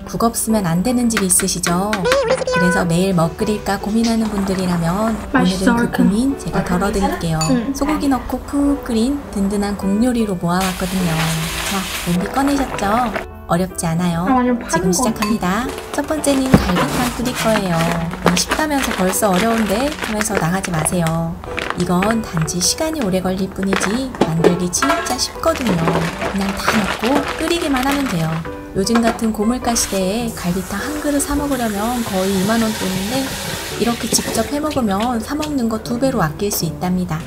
국 없으면 안 되는 집 있으시죠? 그래서 매일 뭐 끓일까 고민하는 분들이라면 오늘은 그 고민 제가 덜어드릴게요. 소고기 넣고 푹 끓인 든든한 국 요리로 모아왔거든요. 자, 냄비 꺼내셨죠? 어렵지 않아요. 지금 시작합니다. 첫 번째는 갈비탕 끓일 거예요. 쉽다면서 벌써 어려운데 하면서 나가지 마세요. 이건 단지 시간이 오래 걸릴 뿐이지 만들기 진짜 쉽거든요. 그냥 다 넣고 끓이기만 하면 돼요. 요즘 같은 고물가 시대에 갈비탕 한 그릇 사 먹으려면 거의 2만 원 돈인데 이렇게 직접 해 먹으면 사 먹는 거 2배로 아낄 수 있답니다.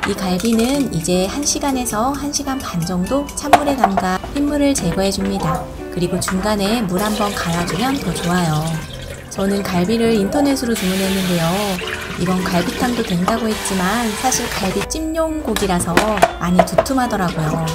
이 갈비는 이제 1시간에서 1시간 반 정도 찬물에 담가 핏물을 제거해 줍니다. 그리고 중간에 물 한번 갈아주면 더 좋아요. 저는 갈비를 인터넷으로 주문했는데요. 이건 갈비탕도 된다고 했지만 사실 갈비찜용 고기라서 많이 두툼하더라고요.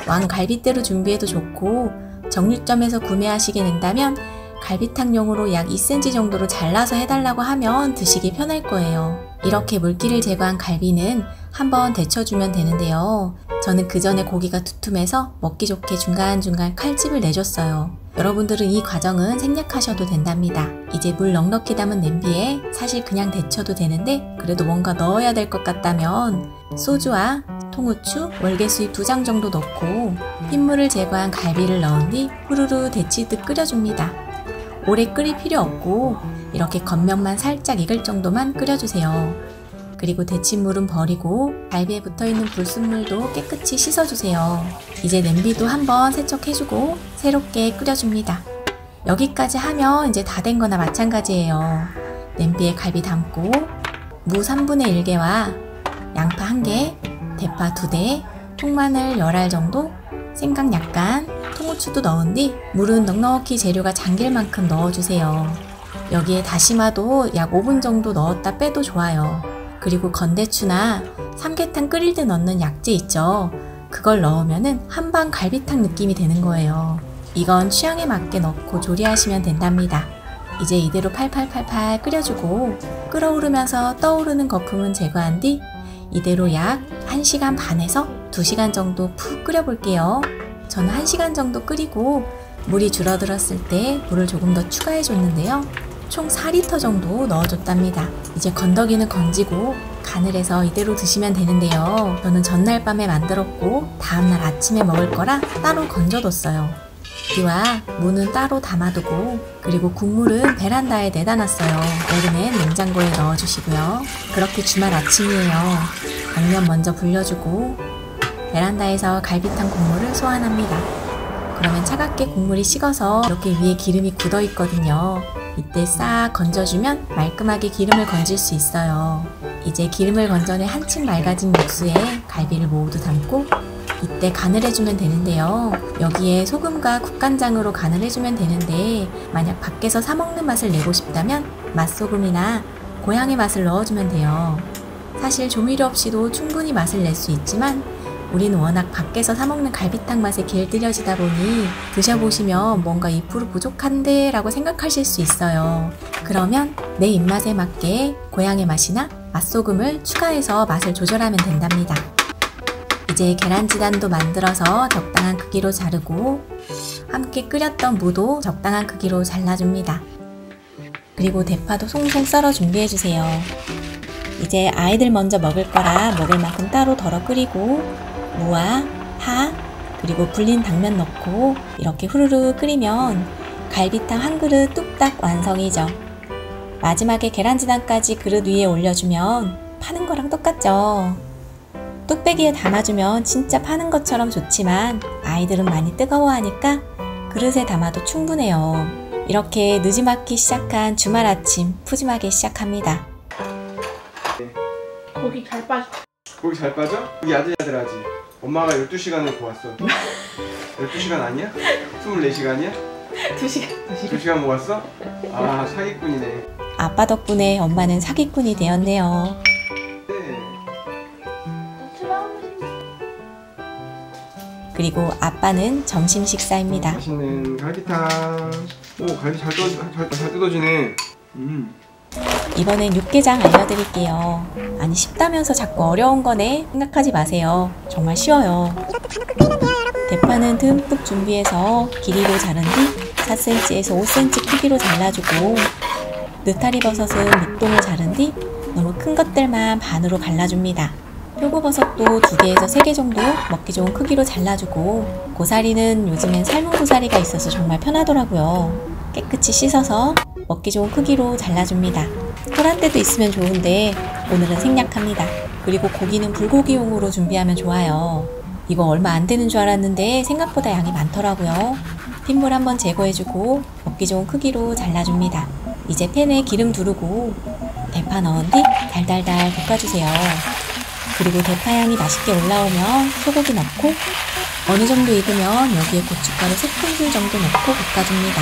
왕갈비대로 준비해도 좋고 정육점에서 구매하시게 된다면 갈비탕용으로 약 2cm 정도로 잘라서 해달라고 하면 드시기 편할 거예요. 이렇게 물기를 제거한 갈비는 한번 데쳐주면 되는데요. 저는 그 전에 고기가 두툼해서 먹기 좋게 중간중간 칼집을 내줬어요. 여러분들은 이 과정은 생략하셔도 된답니다. 이제 물 넉넉히 담은 냄비에 사실 그냥 데쳐도 되는데 그래도 뭔가 넣어야 될 것 같다면 소주와 통후추, 월계수잎 2장 정도 넣고 핏물을 제거한 갈비를 넣은 뒤 후루루 데치듯 끓여줍니다. 오래 끓일 필요 없고 이렇게 겉면만 살짝 익을 정도만 끓여주세요. 그리고 데친 물은 버리고 갈비에 붙어있는 불순물도 깨끗이 씻어주세요. 이제 냄비도 한번 세척해주고 새롭게 끓여줍니다. 여기까지 하면 이제 다 된 거나 마찬가지예요. 냄비에 갈비 담고 무 3분의 1개와 양파 1개, 대파 2대, 통마늘 10알 정도, 생강 약간, 통후추도 넣은 뒤 물은 넉넉히 재료가 잠길 만큼 넣어주세요. 여기에 다시마도 약 5분 정도 넣었다 빼도 좋아요. 그리고 건대추나 삼계탕 끓일 때 넣는 약재 있죠? 그걸 넣으면은 한방 갈비탕 느낌이 되는 거예요. 이건 취향에 맞게 넣고 조리하시면 된답니다. 이제 이대로 팔팔팔팔 끓여주고 끓어오르면서 떠오르는 거품은 제거한 뒤 이대로 약 1시간 반에서 2시간 정도 푹 끓여볼게요. 저는 1시간 정도 끓이고 물이 줄어들었을 때 물을 조금 더 추가해 줬는데요. 총 4리터 정도 넣어줬답니다. 이제 건더기는 건지고 간을 해서 이대로 드시면 되는데요. 저는 전날 밤에 만들었고 다음날 아침에 먹을 거라 따로 건져뒀어요. 고기와 무는 따로 담아두고 그리고 국물은 베란다에 내다놨어요. 여름엔 냉장고에 넣어주시고요. 그렇게 주말 아침이에요. 당면 먼저 불려주고 베란다에서 갈비탕 국물을 소환합니다. 그러면 차갑게 국물이 식어서 이렇게 위에 기름이 굳어 있거든요. 이때 싹 건져주면 말끔하게 기름을 건질 수 있어요. 이제 기름을 건져내 한층 맑아진 육수에 갈비를 모두 담고 이때 간을 해주면 되는데요. 여기에 소금과 국간장으로 간을 해주면 되는데 만약 밖에서 사 먹는 맛을 내고 싶다면 맛소금이나 고향의 맛을 넣어주면 돼요. 사실 조미료 없이도 충분히 맛을 낼 수 있지만 우리는 워낙 밖에서 사 먹는 갈비탕 맛에 길들여지다 보니 드셔보시면 뭔가 2% 부족한데 라고 생각하실 수 있어요. 그러면 내 입맛에 맞게 고향의 맛이나 맛소금을 추가해서 맛을 조절하면 된답니다. 이제 계란지단도 만들어서 적당한 크기로 자르고 함께 끓였던 무도 적당한 크기로 잘라줍니다. 그리고 대파도 송송 썰어 준비해주세요. 이제 아이들 먼저 먹을 거라 먹을 만큼 따로 덜어 끓이고 무와 파 그리고 불린 당면 넣고 이렇게 후루룩 끓이면 갈비탕 한 그릇 뚝딱 완성이죠. 마지막에 계란지단까지 그릇 위에 올려주면 파는 거랑 똑같죠. 뚝배기에 담아주면 진짜 파는 것처럼 좋지만 아이들은 많이 뜨거워하니까 그릇에 담아도 충분해요. 이렇게 느지막이 시작한 주말 아침 푸짐하게 시작합니다. 고기 잘 빠져. 고기 잘 빠져? 고기 야들야들하지? 엄마가 12시간을 모았어. 12시간 아니야? 24시간이야? 2시간. 2시간 모았어? 아, 사기꾼이네. 아빠 덕분에 엄마는 사기꾼이 되었네요. 그리고 아빠는 점심 식사입니다. 맛있는 갈비탕. 오, 갈비 잘 뜯어지네. 이번엔 육개장 알려드릴게요. 아니 쉽다면서 자꾸 어려운 거네 생각하지 마세요. 정말 쉬워요. 대파는 듬뿍 준비해서 길이로 자른 뒤 4cm에서 5cm 크기로 잘라주고, 느타리 버섯은 밑동을 자른 뒤 너무 큰 것들만 반으로 갈라줍니다. 표고버섯도 2개에서 3개 정도 먹기 좋은 크기로 잘라주고, 고사리는 요즘엔 삶은 고사리가 있어서 정말 편하더라고요. 깨끗이 씻어서 먹기 좋은 크기로 잘라줍니다. 토란대도 있으면 좋은데 오늘은 생략합니다. 그리고 고기는 불고기용으로 준비하면 좋아요. 이거 얼마 안 되는 줄 알았는데 생각보다 양이 많더라고요. 핏물 한번 제거해주고 먹기 좋은 크기로 잘라줍니다. 이제 팬에 기름 두르고 대파 넣은 뒤 달달달 볶아주세요. 그리고 대파향이 맛있게 올라오면 소고기 넣고, 어느 정도 익으면 여기에 고춧가루 3큰술 정도 넣고 볶아줍니다.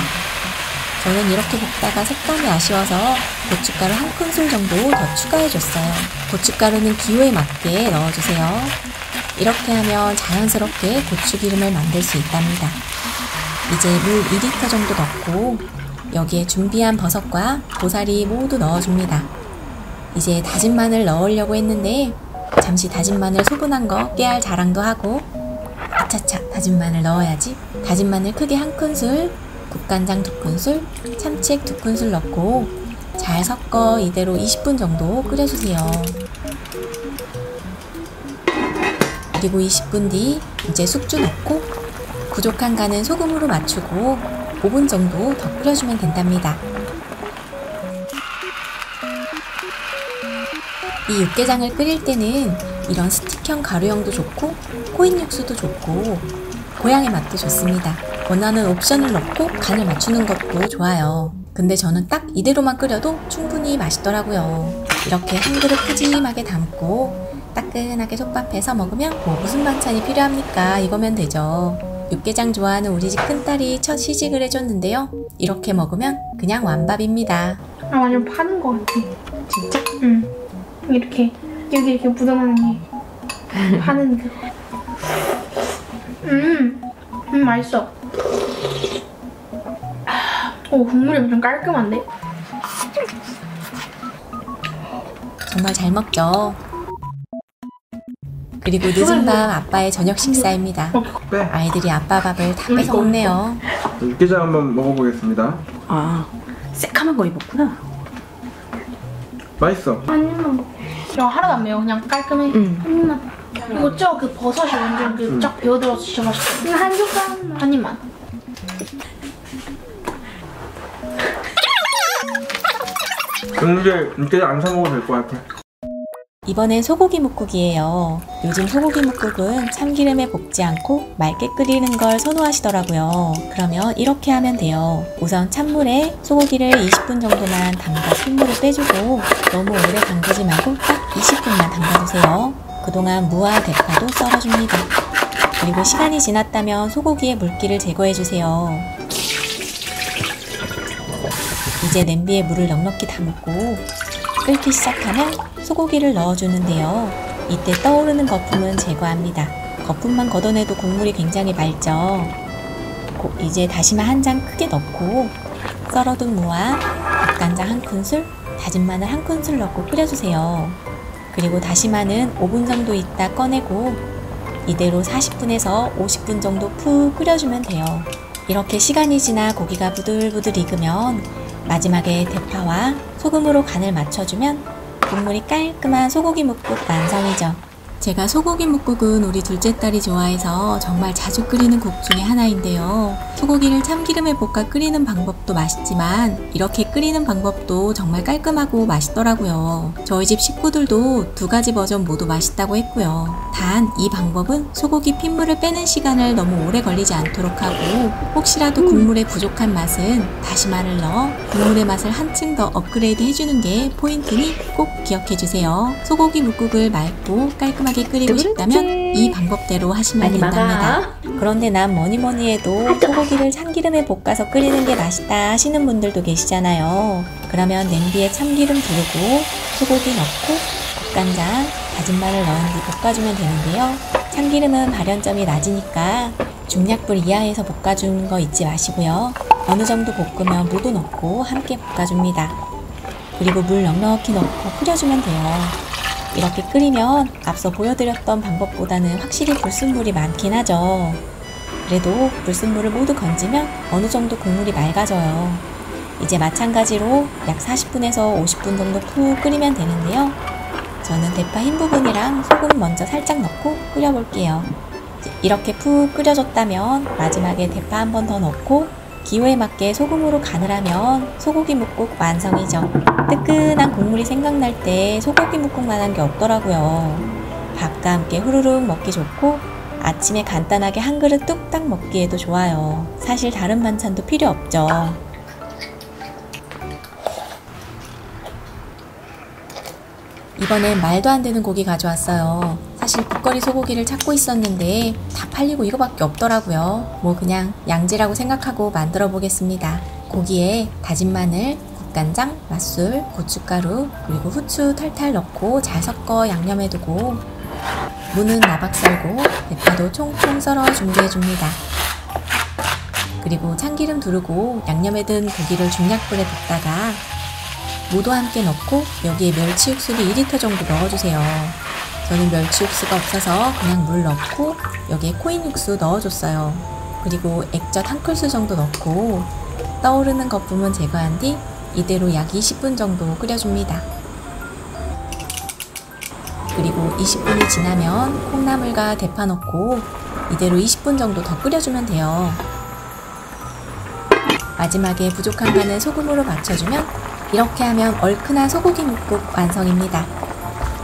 저는 이렇게 볶다가 색감이 아쉬워서 고춧가루 1큰술 정도 더 추가해줬어요. 고춧가루는 기호에 맞게 넣어주세요. 이렇게 하면 자연스럽게 고추기름을 만들 수 있답니다. 이제 물 2리터 정도 넣고 여기에 준비한 버섯과 고사리 모두 넣어줍니다. 이제 다진 마늘 넣으려고 했는데 잠시 다진 마늘 소분한 거 깨알 자랑도 하고, 아차차 다진 마늘 넣어야지. 다진 마늘 크게 1큰술, 국간장 2큰술, 참치액 2큰술 넣고 잘 섞어 이대로 20분 정도 끓여주세요. 그리고 20분 뒤 이제 숙주 넣고 부족한 간은 소금으로 맞추고 5분 정도 더 끓여주면 된답니다. 이 육개장을 끓일 때는 이런 스틱형 가루형도 좋고 코인 육수도 좋고 고향의 맛도 좋습니다. 원하는 옵션을 넣고 간을 맞추는 것도 좋아요. 근데 저는 딱 이대로만 끓여도 충분히 맛있더라고요. 이렇게 한 그릇 푸짐하게 담고 따끈하게 솥밥해서 먹으면 뭐 무슨 반찬이 필요합니까? 이거면 되죠. 육개장 좋아하는 우리 집 큰딸이 첫 시식을 해줬는데요. 이렇게 먹으면 그냥 완밥입니다. 아, 완전 파는 거 같아. 진짜? 응. 이렇게 여기 이렇게 묻어나는 게 파는 그거. 맛있어. 오, 국물이 엄청 깔끔한데? 정말 잘 먹죠? 그리고 늦은 밤 아빠의 저녁 식사입니다. 아이들이 아빠 밥을 다 뺏어 먹네요. 육개장 한번 먹어보겠습니다. 아, 새카만 거 입었구나. 맛있어. 한 입만 먹어. 야, 하나도 안 매워. 그냥 깔끔해. 한 입만. 이거 그 버섯이 완전 쫙 배어들어서 진짜 맛있어. 그냥 한 젓갈 한 입만. 근데 육개장 안 사 먹어도 될 것 같아. 이번엔 소고기 묵국이에요. 요즘 소고기 묵국은 참기름에 볶지 않고 맑게 끓이는 걸 선호하시더라고요. 그러면 이렇게 하면 돼요. 우선 찬물에 소고기를 20분 정도만 담가 핏물을 빼주고 너무 오래 담그지 말고 딱 20분만 담가주세요. 그동안 무와 대파도 썰어줍니다. 그리고 시간이 지났다면 소고기의 물기를 제거해주세요. 이제 냄비에 물을 넉넉히 담고 끓기 시작하면 소고기를 넣어주는데요. 이때 떠오르는 거품은 제거합니다. 거품만 걷어내도 국물이 굉장히 맑죠. 이제 다시마 한 장 크게 넣고 썰어둔 무와 국간장 1큰술, 다진 마늘 1큰술 넣고 끓여주세요. 그리고 다시마는 5분 정도 있다 꺼내고 이대로 40분에서 50분 정도 푹 끓여주면 돼요. 이렇게 시간이 지나 고기가 부들부들 익으면 마지막에 대파와 소금으로 간을 맞춰주면 국물이 깔끔한 소고기 묵국 완성이죠. 제가 소고기 묵국은 우리 둘째 딸이 좋아해서 정말 자주 끓이는 국 중에 하나인데요. 소고기를 참기름에 볶아 끓이는 방법도 맛있지만 이렇게 끓이는 방법도 정말 깔끔하고 맛있더라고요. 저희 집 식구들도 2가지 버전 모두 맛있다고 했고요. 단 이 방법은 소고기 핏물을 빼는 시간을 너무 오래 걸리지 않도록 하고 혹시라도 국물에 부족한 맛은 다시마를 넣어 국물의 맛을 한층 더 업그레이드 해주는 게 포인트니 꼭 기억해주세요. 소고기 묵국을 맑고 깔끔하게 끓이고 싶다면 이 방법대로 하시면 된답니다. 그런데 난 뭐니뭐니 해도 소고기를 참기름에 볶아서 끓이는 게 맛있다 하시는 분들도 계시잖아요. 그러면 냄비에 참기름 두르고 소고기 넣고 국간장, 다진 마늘 넣은 뒤 볶아주면 되는데요. 참기름은 발연점이 낮으니까 중약불 이하에서 볶아주는 거 잊지 마시고요. 어느 정도 볶으면 무도 넣고 함께 볶아줍니다. 그리고 물 넉넉히 넣고 끓여주면 돼요. 이렇게 끓이면 앞서 보여드렸던 방법보다는 확실히 불순물이 많긴 하죠. 그래도 불순물을 모두 건지면 어느 정도 국물이 맑아져요. 이제 마찬가지로 약 40분에서 50분 정도 푹 끓이면 되는데요. 저는 대파 흰 부분이랑 소금 먼저 살짝 넣고 끓여볼게요. 이렇게 푹 끓여줬다면 마지막에 대파 한 번 더 넣고 기호에 맞게 소금으로 간을 하면 소고기 뭇국 완성이죠. 뜨끈한 국물이 생각날 때 소고기 뭇국만한 게 없더라고요. 밥과 함께 후루룩 먹기 좋고 아침에 간단하게 한 그릇 뚝딱 먹기에도 좋아요. 사실 다른 반찬도 필요 없죠. 이번엔 말도 안 되는 고기 가져왔어요. 사실 국거리 소고기를 찾고 있었는데 다 팔리고 이거밖에 없더라고요. 뭐 그냥 양지라고 생각하고 만들어 보겠습니다. 고기에 다진 마늘, 국간장, 맛술, 고춧가루, 그리고 후추 탈탈 넣고 잘 섞어 양념해 두고 무는 나박 썰고 대파도 총총 썰어 준비해 줍니다. 그리고 참기름 두르고 양념해 둔 고기를 중약불에 볶다가 무도 함께 넣고 여기에 멸치 육수를 2리터 정도 넣어주세요. 저는 멸치 육수가 없어서 그냥 물 넣고 여기에 코인 육수 넣어줬어요. 그리고 액젓 한 큰술 정도 넣고 떠오르는 거품은 제거한 뒤 이대로 약 20분 정도 끓여줍니다. 그리고 20분이 지나면 콩나물과 대파 넣고 이대로 20분 정도 더 끓여주면 돼요. 마지막에 부족한 간을 소금으로 맞춰주면 이렇게 하면 얼큰한 소고기 뭇국 완성입니다.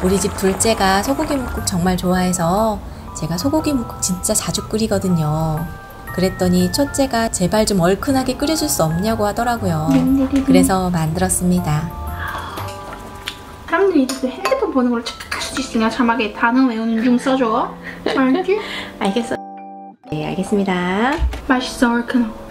우리 집 둘째가 소고기 뭇국 정말 좋아해서 제가 소고기 뭇국 진짜 자주 끓이거든요. 그랬더니 첫째가 제발 좀 얼큰하게 끓여줄 수 없냐고 하더라고요. 그래서 만들었습니다. 사람들이 이렇게 핸드폰 보는 걸 착각할 수 있으니까 자막에 단어 외우는 중 써줘. 알지? 알겠어. 네, 알겠습니다. 맛있어, 얼큰하고.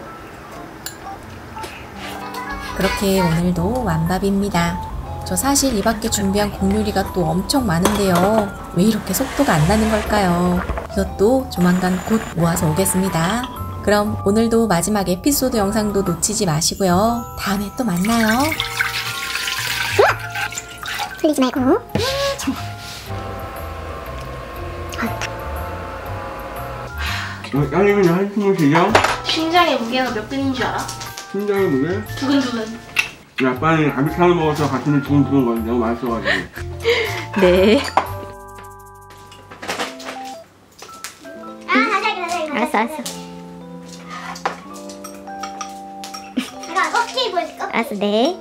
그렇게 오늘도 완밥입니다. 저 사실 이 밖에 준비한 국요리가 또 엄청 많은데요. 왜 이렇게 속도가 안 나는 걸까요? 이것도 조만간 곧 모아서 오겠습니다. 그럼 오늘도 마지막 에피소드 영상도 놓치지 마시고요. 다음에 또 만나요. 흘리지 말고. 양념이 한숨을 쉬죠? 심장의 무게가 몇 근인 줄 알아? 심장의 무게? 두근두근. 아빠는 아비탕을 먹어서 가슴이 두근두근 거리는데 너무 맛있어가지고. 네. 알았어. 내가 껍질 보여줄까? 알았어, 네.